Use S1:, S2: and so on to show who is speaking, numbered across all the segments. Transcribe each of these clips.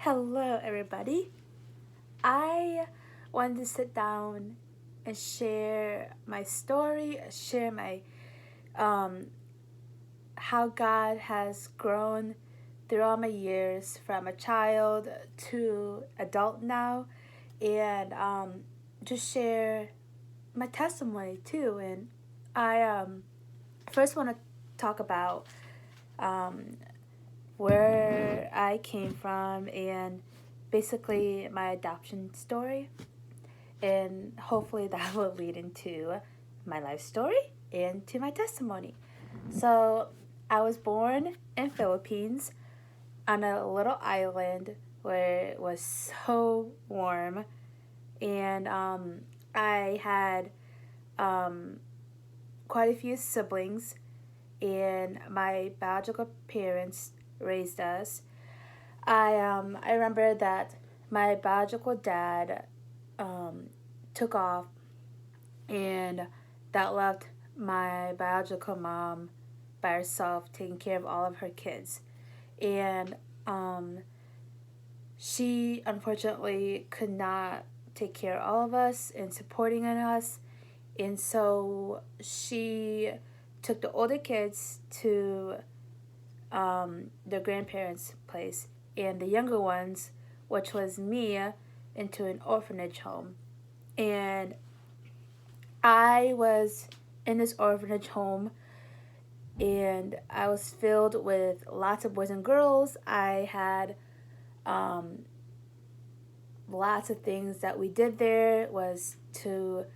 S1: Hello, everybody. I wanted to sit down and share my story, share my um, how God has grown throughout my years from a child to adult now, and just share my testimony too. And I first want to talk about um, where I came from and basically my adoption story. And hopefully that will lead into my life story and to my testimony. So I was born in Philippines on a little island where it was so warm, and I had um, quite a few siblings, and my biological parents raised us. I remember that my biological dad um, took off, and that left my biological mom by herself taking care of all of her kids. And um, she unfortunately could not take care of all of us and supporting us. And so she took the older kids to their grandparents' place, and the younger ones, which was me, into an orphanage home. And I was in this orphanage home, and I was filled with lots of boys and girls. I had um, lots of things that we did there was to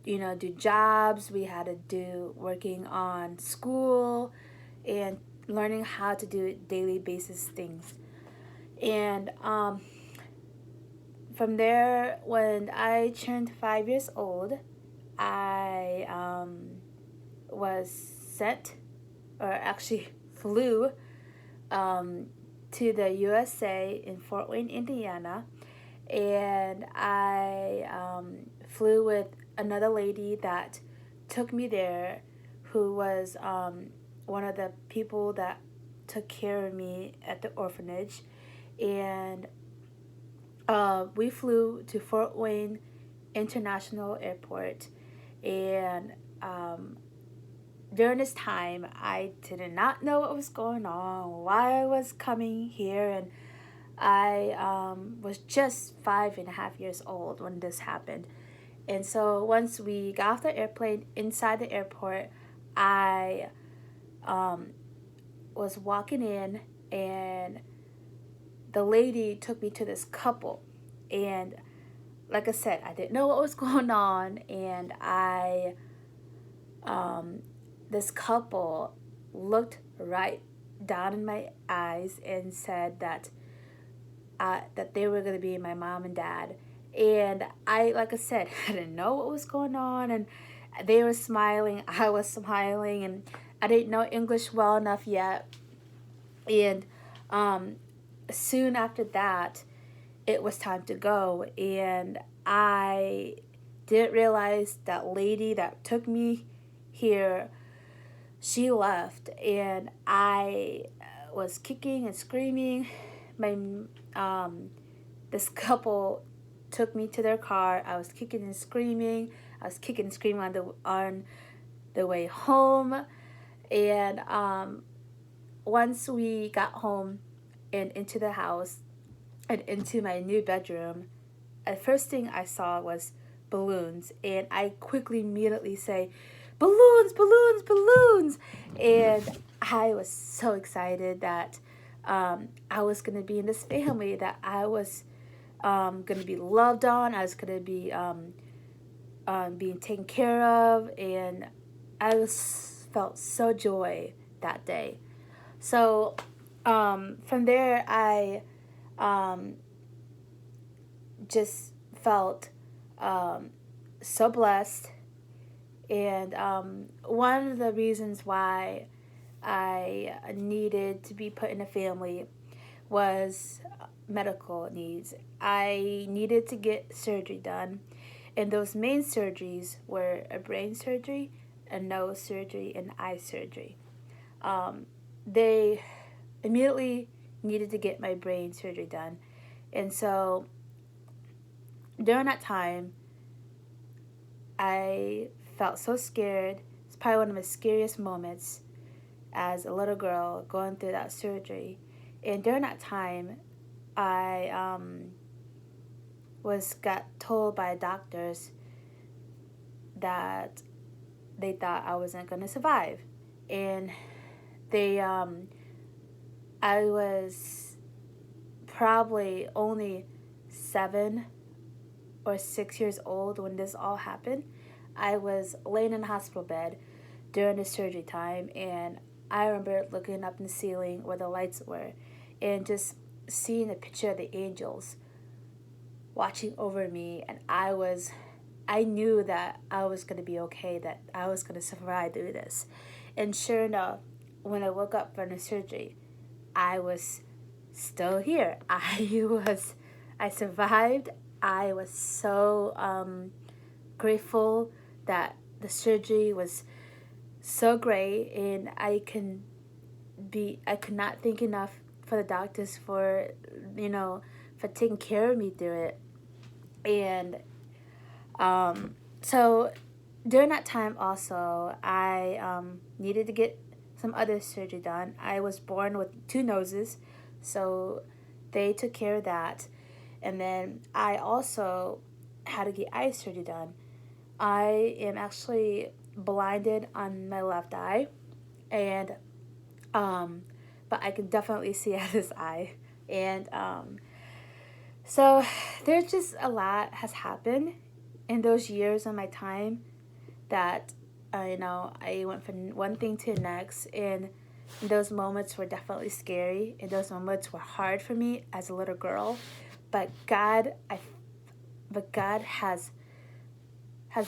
S1: do jobs. We had to do working on school and learning how to do daily basis things. And from there, when I turned 5 years old, I was sent, or actually flew, um, to the USA in Fort Wayne, Indiana. And I flew with another lady that took me there, who was one of the people that took care of me at the orphanage. And we flew to Fort Wayne International Airport. And during this time, I did not know what was going on, why I was coming here, and I was just 5.5 years old when this happened. And so once we got off the airplane inside the airport, I um, was walking in, and the lady took me to this couple. And like I said, I didn't know what was going on, and um, this couple looked right down in my eyes and said that they were going to be my mom and dad. And I, like I said, I didn't know what was going on, and they were smiling, I was smiling, and I didn't know English well enough yet. And um, soon after that, it was time to go, and I didn't realize that lady that took me here, she left, and I was kicking and screaming. My this couple took me to their car. I was kicking and screaming. I was kicking and screaming on the way home. And once we got home and into the house and into my new bedroom, the first thing I saw was balloons, and I quickly immediately say, balloons, balloons, balloons. And I was so excited that I was going to be in this family, that I was going to be loved on, I was going to be being taken care of, and I was felt so joy that day. So from there, I um, just felt um, so blessed. And one of the reasons why I needed to be put in a family was medical needs. I needed to get surgery done, and those main surgeries were a brain surgery, a nose surgery, and eye surgery. They immediately needed to get my brain surgery done. And so during that time, I felt so scared. It's probably one of my scariest moments as a little girl going through that surgery. And during that time, I was got told by doctors that they thought I wasn't going to survive. And they I was probably only 7 or 6 years old when this all happened. I was laying in the hospital bed during the surgery time, and I remember looking up in the ceiling where the lights were and just seeing a picture of the angels watching over me. And I knew that I was going to be okay, that I was going to survive through this. And sure enough, when I woke up from the surgery, I was still here. I survived. I was so grateful that the surgery was so great, and I could not thank enough for the doctors for, for taking care of me through it. And so during that time also, I needed to get some other surgery done. I was born with two noses, so they took care of that. And then I also had to get eye surgery done. I am actually blinded on my left eye, and but I can definitely see out of this eye. And so there's just a lot has happened in those years of my time that I went from one thing to the next, and those moments were definitely scary, and those moments were hard for me as a little girl. But God has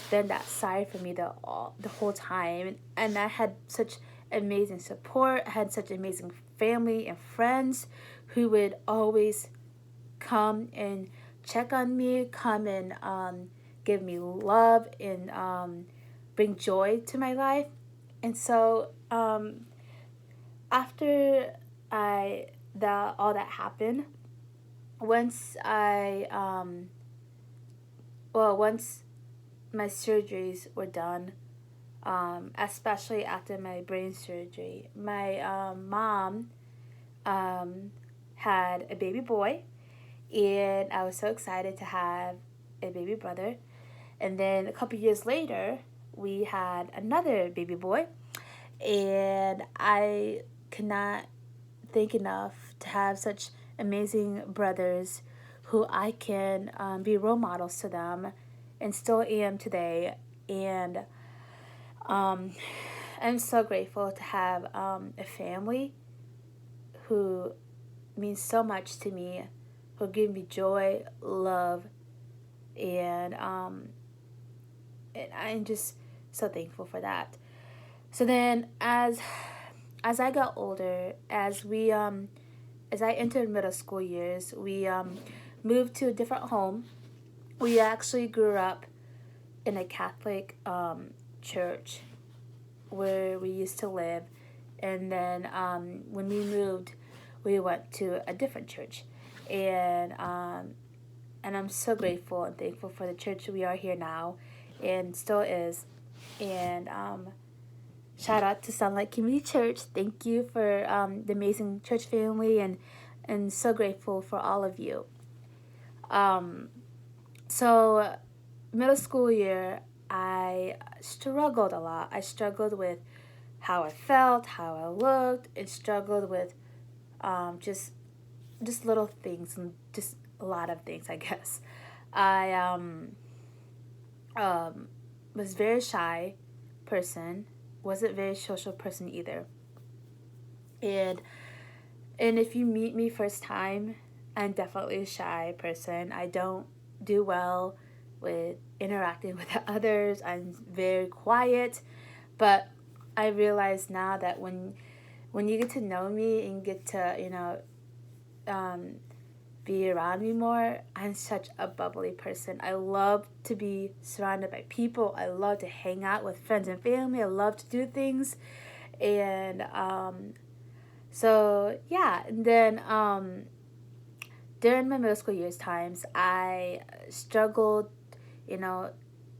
S1: been that side for me the whole time, and I had such amazing support. I had such amazing family and friends who would always come and check on me, come and give me love and bring joy to my life. And so after I that all that happened, once I once my surgeries were done, especially after my brain surgery, my mom had a baby boy, and I was so excited to have a baby brother. And then a couple years later, we had another baby boy, and I cannot thank enough to have such amazing brothers who I can be role models to them, and still am today. And I'm so grateful to have a family who means so much to me, who give me joy, love, and I'm just so thankful for that. So then, as I got older, as I entered middle school years, we moved to a different home. We actually grew up in a Catholic church where we used to live, and then when we moved, we went to a different church, and I'm so grateful and thankful for the church we are here now, and still is, and shout out to Sunlight Community Church. Thank you for the amazing church family, and so grateful for all of you. So middle school year, I struggled a lot. I struggled with how I felt, how I looked, and struggled with just little things, and just a lot of things, I guess. I was very shy person, wasn't very social person either. And if you meet me first time, I'm definitely a shy person. I don't do well with interacting with others. I'm very quiet, but I realize now that when you get to know me and get to be around me more, I'm such a bubbly person. I love to be surrounded by people. I love to hang out with friends and family. I love to do things, and So yeah, and then during my middle school years times, I struggled, you know,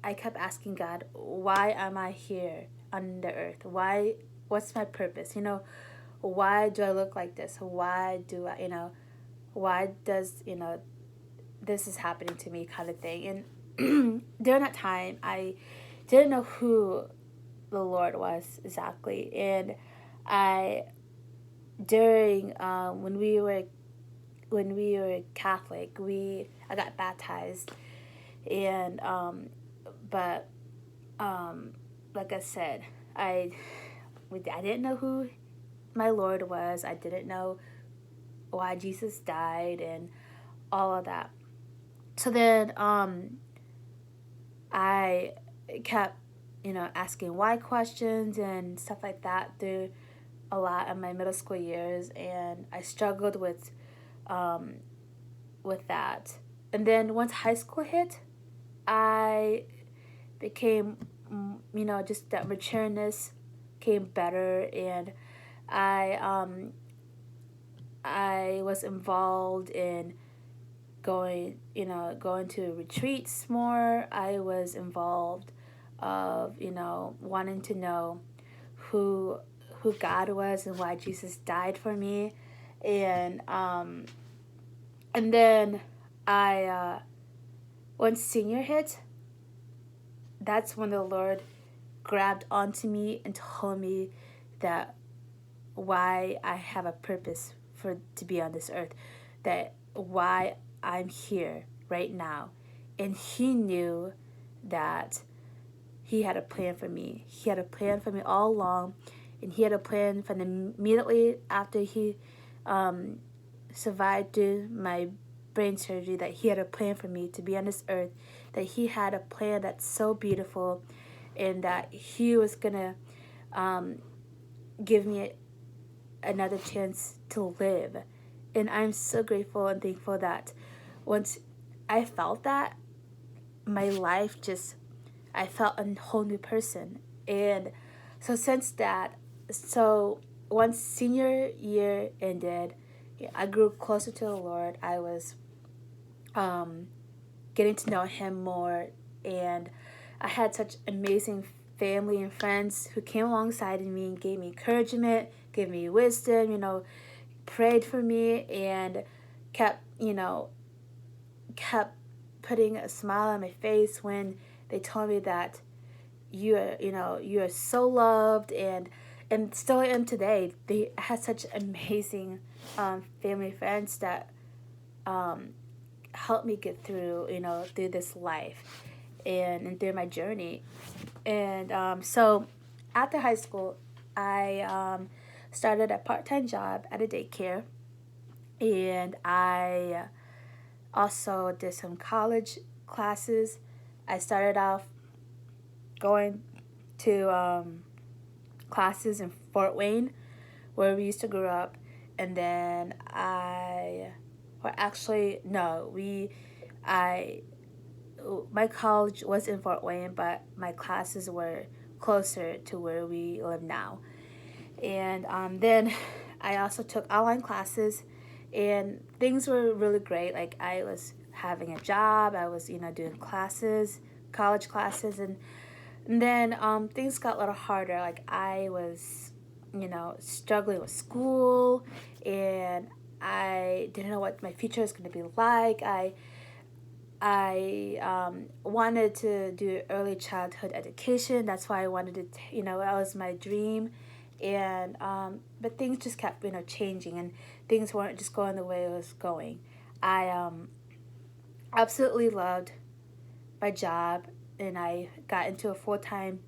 S1: I kept asking God, why am I here on the earth? Why, what's my purpose? Why do I look like this? Why do I, why does, this is happening to me kind of thing. And during that time, I didn't know who the Lord was exactly. And I, during, when we were Catholic, I got baptized, and but um, like I said, I I didn't know who my Lord was. I didn't know why Jesus died and all of that. So then I kept asking why questions and stuff like that through a lot of my middle school years, and I struggled um, with that. And then once high school hit, I became, just that matureness came better, and I um, I was involved in going to retreats more. I was involved of wanting to know who who God was and why Jesus died for me, and then I once senior hit, that's when the Lord grabbed onto me and told me that why I have a purpose for to be on this earth, that why I'm here right now. And he knew that he had a plan for me. He had a plan for me all along, and he had a plan from immediately after he um, survived my brain surgery, that he had a plan for me to be on this earth, that he had a plan that's so beautiful, and that he was gonna um, give me another chance to live. And I'm so grateful and thankful that once I felt that, my life just, I felt a whole new person. And so since that, so once senior year ended, I grew closer to the Lord. I was um, getting to know Him more, and I had such amazing family and friends who came alongside of me and gave me encouragement, gave me wisdom, prayed for me, and kept, kept putting a smile on my face when they told me that you are so loved, and still am today. They had such amazing family friends that um, helped me get through through this life, and through my journey. And so after high school, I started a part-time job at a daycare, and I also did some college classes. I started off going to classes in Fort Wayne, where we used to grow up, and then well, actually, no, I, my college was in Fort Wayne, but my classes were closer to where we live now. And then I also took online classes, and things were really great. Like, I was having a job, I was doing classes, college classes, and then things got a little harder. Like, I was struggling with school, and I didn't know what my future was going to be like. I wanted to do early childhood education. That's why I wanted to, that was my dream. And but things just kept, changing, and things weren't just going the way it was going. I absolutely loved my job, and I got into a full time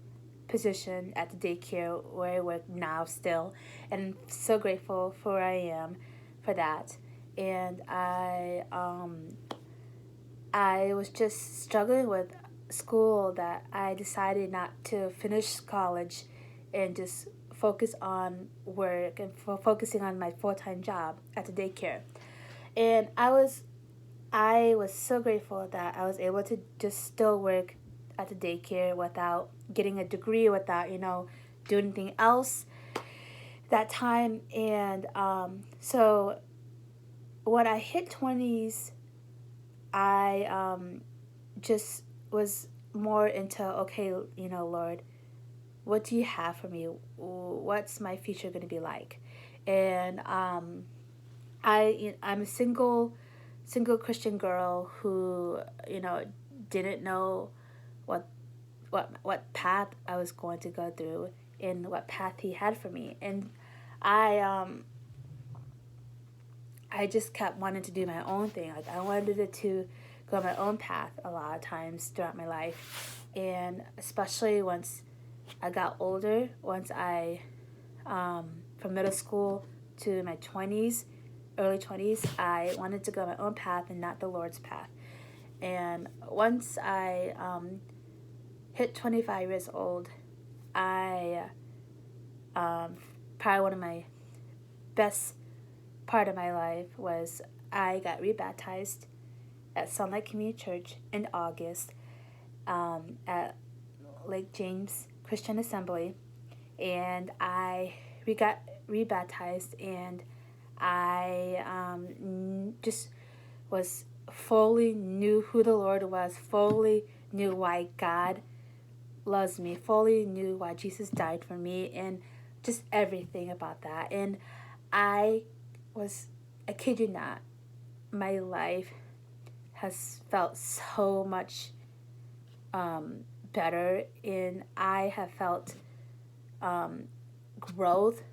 S1: position at the daycare where I work now still, and I'm so grateful for where I am for that. And I was just struggling with school, that I decided not to finish college and just focus on work and focusing on my full-time job at the daycare. And I was so grateful that I was able to just still work at the daycare without getting a degree, without doing anything else. that time. And so when I hit 20s, I just was more into, okay, Lord, what do you have for me? What's my future going to be like? And I'm a single Christian girl who didn't know what path I was going to go through and what path He had for me. And I I just kept wanting to do my own thing. Like I wanted it to go my own path a lot of times throughout my life, and especially once I got older, once I from middle school to my 20s, early 20s, I wanted to go my own path and not the Lord's path. And once I hit 25 years old, I probably one of my best part of my life was I got rebaptized at Sunlight Community Church in August at Lake James Christian Assembly, and we got rebaptized, and I just was fully knew who the Lord was, fully knew why God loves me, fully knew why Jesus died for me, and just everything about that. And I I kid you not, my life has felt so much better, and I have felt growth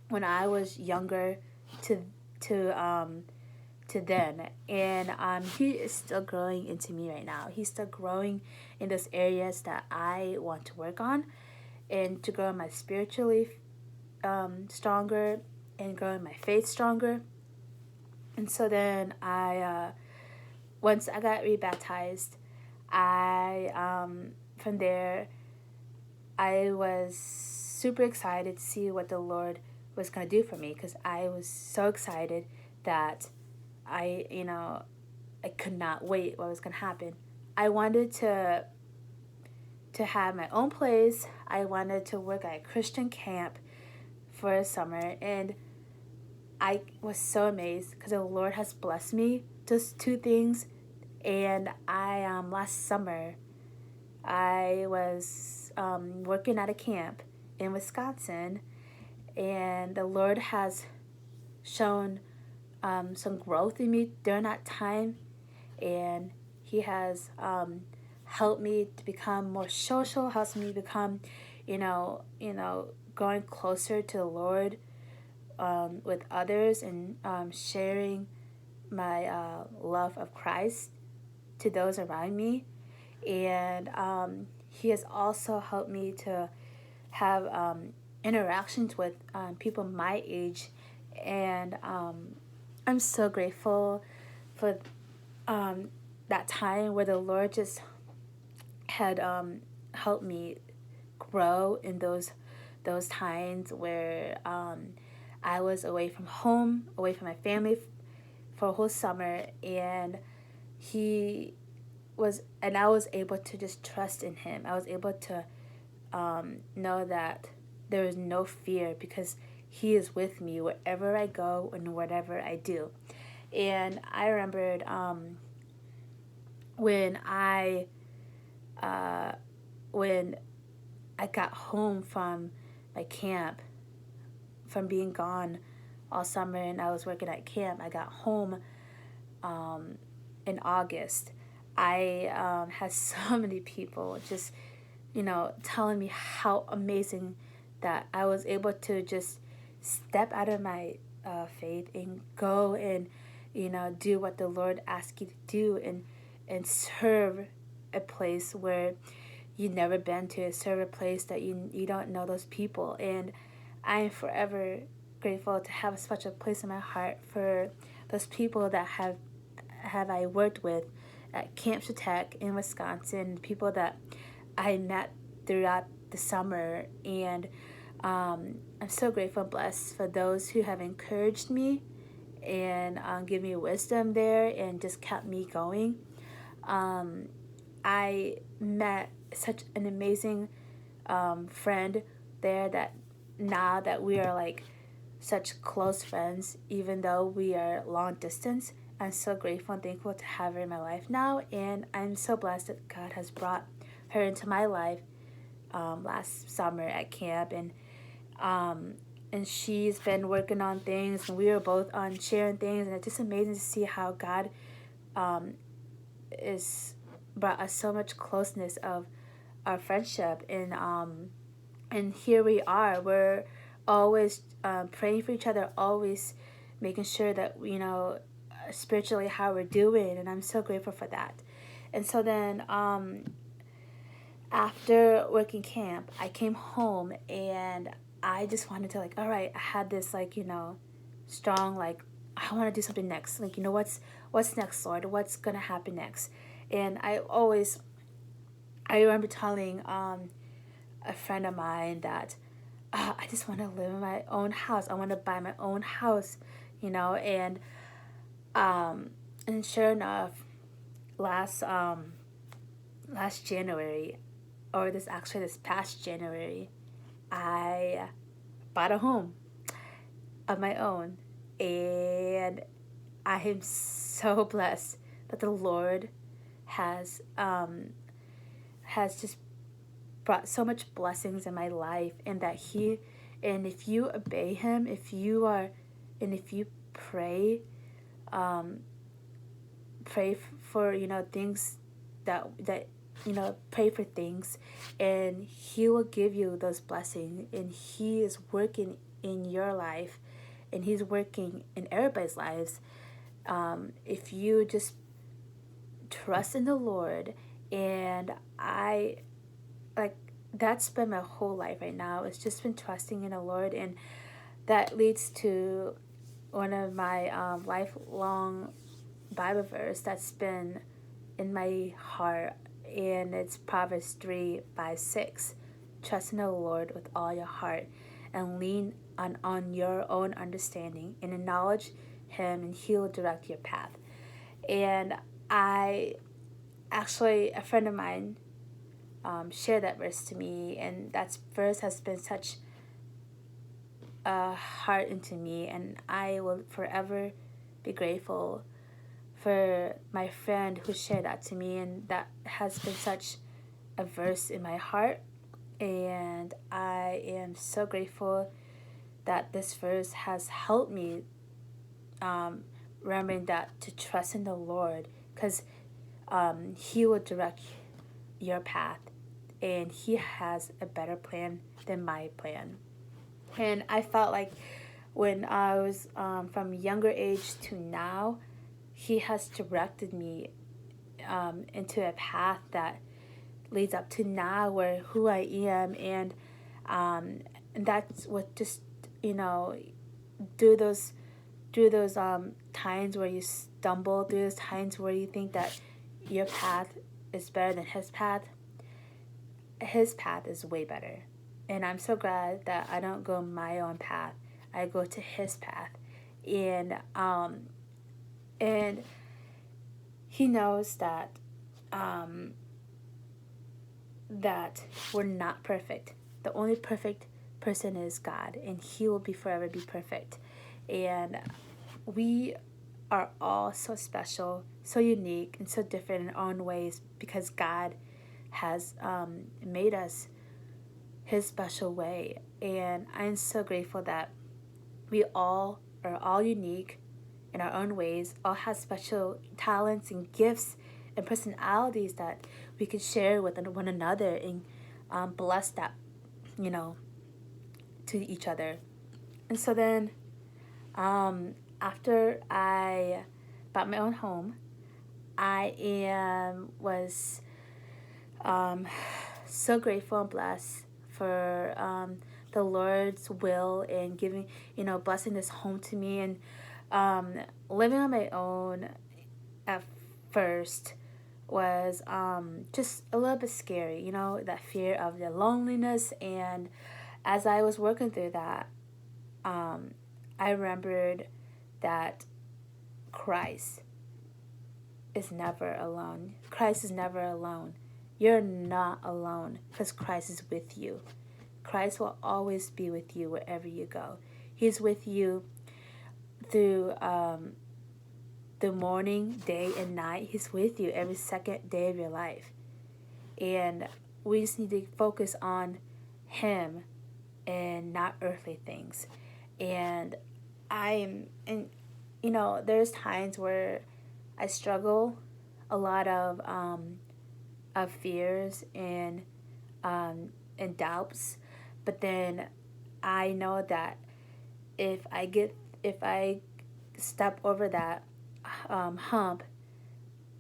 S1: when I was younger to to then. And He is still growing into me right now. He's still growing in those areas that I want to work on, and to grow my spiritually stronger, and growing my faith stronger. And so then once I got rebaptized, I from there I was super excited to see what the Lord was going to do for me, because I was so excited that I could not wait what was going to happen. I wanted to have my own place. I wanted to work at a Christian camp for a summer, and I was so amazed because the Lord has blessed me. Just two things. And I last summer I was working at a camp in Wisconsin, and the Lord has shown some growth in me during that time, and He has helped me to become more social, helps me become, going closer to the Lord with others, and sharing my love of Christ to those around me. And He has also helped me to have interactions with people my age. And I'm so grateful for that time where the Lord just had helped me grow in those times where I was away from home, away from my family for a whole summer, and I was able to just trust in Him. I was able to know that there is no fear, because He is with me wherever I go and whatever I do. And I remembered when I got home from my camp, from being gone all summer, and I was working at camp. I got home in August. I had so many people just, telling me how amazing that I was able to just step out of my faith and go and, do what the Lord asked you to do, and serve a place where you've never been to, serve a place that you don't know those people. And I am forever grateful to have such a place in my heart for those people that have I worked with at Camp Chautauqua in Wisconsin, people that I met throughout the summer. And I'm so grateful and blessed for those who have encouraged me and give me wisdom there and just kept me going. I met such an amazing friend there that now that we are like such close friends, even though we are long distance, I'm so grateful and thankful to have her in my life now. And I'm so blessed that God has brought her into my life last summer at camp. Um, and she's been working on things, and we were both on sharing things. And it's just amazing to see how God um, is brought us so much closeness of our friendship. And here we are. We're always praying for each other, always making sure that spiritually how we're doing, and I'm so grateful for that. And so then after working camp, I came home and I just wanted to like, all right, I had this like strong like I want to do something next. Like what's next, Lord? What's gonna happen next? And I remember telling a friend of mine that I just want to live in my own house. I want to buy my own house, um, and sure enough, last last January, or this past January, I bought a home of my own, and I am so blessed that the Lord has just brought so much blessings in my life, and that and if you obey Him, if you pray, um, pray for things that pray for things, and He will give you those blessings, and He is working in your life, and He's working in everybody's lives. If you just trust in the Lord, and I like that's been my whole life right now. It's just been trusting in the Lord, and that leads to one of my lifelong Bible verse that's been in my heart, and it's Proverbs 3:5-6. Trust in the Lord with all your heart, and lean on your own understanding, and acknowledge Him, and He will direct your path. And I actually, a friend of mine shared that verse to me, and that verse has been such a heart into me, and I will forever be grateful for my friend who shared that to me, and that has been such a verse in my heart. And I am so grateful that this verse has helped me, remembering that to trust in the Lord, because He will direct your path, and He has a better plan than my plan. And I felt like when I was from younger age to now, He has directed me into a path that leads up to now, where who I am. And that's what just do those times where you stumble, through those times where you think that your path is better than His path. His path is way better, and I'm so glad that I don't go my own path. I go to His path, and He knows that that we're not perfect. The only perfect person is God, and He will forever be perfect. And we are all so special, so unique, and so different in our own ways, because God has made us His special way. And I'm so grateful that we all are all unique in our own ways, all have special talents and gifts and personalities that we can share with one another, and bless that, to each other. And so then, after I bought my own home, was so grateful and blessed for the Lord's will in giving, blessing this home to me. And living on my own at first was just a little bit scary, that fear of the loneliness. And as I was working through that, I remembered that Christ is never alone. Christ is never alone. You're not alone, because Christ is with you. Christ will always be with you wherever you go. He's with you through the morning, day, and night. He's with you every second day of your life. And we just need to focus on Him and not earthly things. And and there's times where I struggle a lot of fears and doubts, but then I know that if I step over that hump,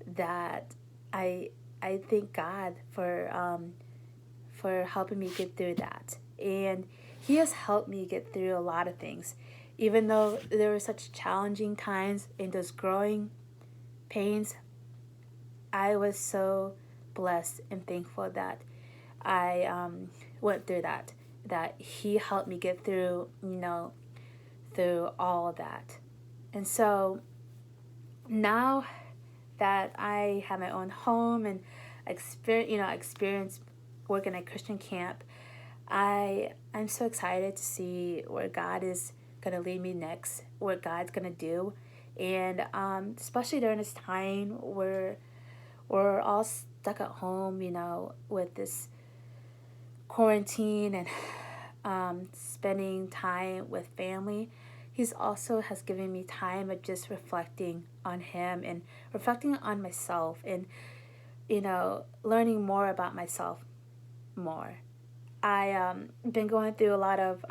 S1: that I I thank God for helping me get through that. And He has helped me get through a lot of things. Even though there were such challenging times in those growing pains, I was so blessed and thankful that I went through that He helped me get through, through all of that. And so now that I have my own home and experience working at Christian camp, I'm so excited to see where God is gonna lead me next, what God's gonna do, and especially during this time where we're all stuck at home, with this quarantine and spending time with family. He's also has given me time of just reflecting on Him and reflecting on myself and learning more about myself more. I been going through a lot of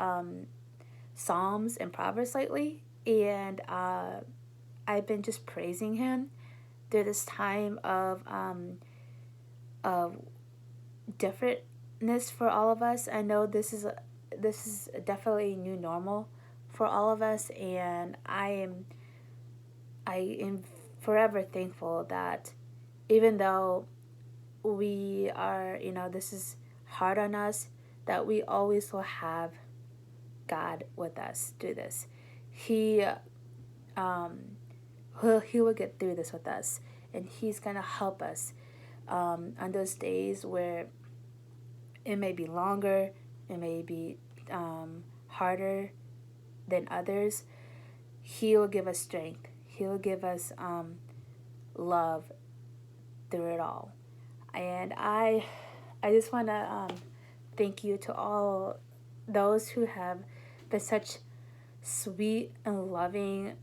S1: Psalms and Proverbs lately, and I've been just praising Him through this time of differentness for all of us. I know this is definitely a new normal for all of us, and I am forever thankful that even though we are, this is hard on us, that we always will have God with us through this. He um he will get through this with us, and He's gonna help us on those days where it may be longer, it may be harder than others. He will give us strength. He will give us love through it all. And I just want to thank you to all those who have been such sweet and loving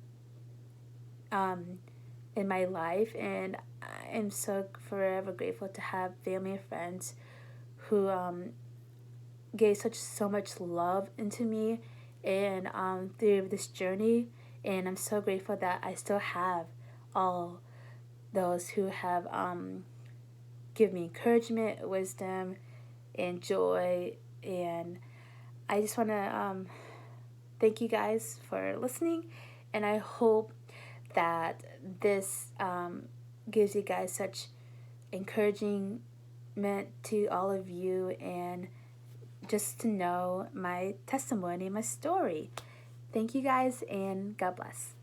S1: in my life, and I am so forever grateful to have family and friends who gave so much love into me and through this journey. And I'm so grateful that I still have all those who have give me encouragement, wisdom, and joy. And I just want to thank you guys for listening, and I hope that this gives you guys such encouragement to all of you, and just to know my testimony, my story. Thank you guys, and God bless.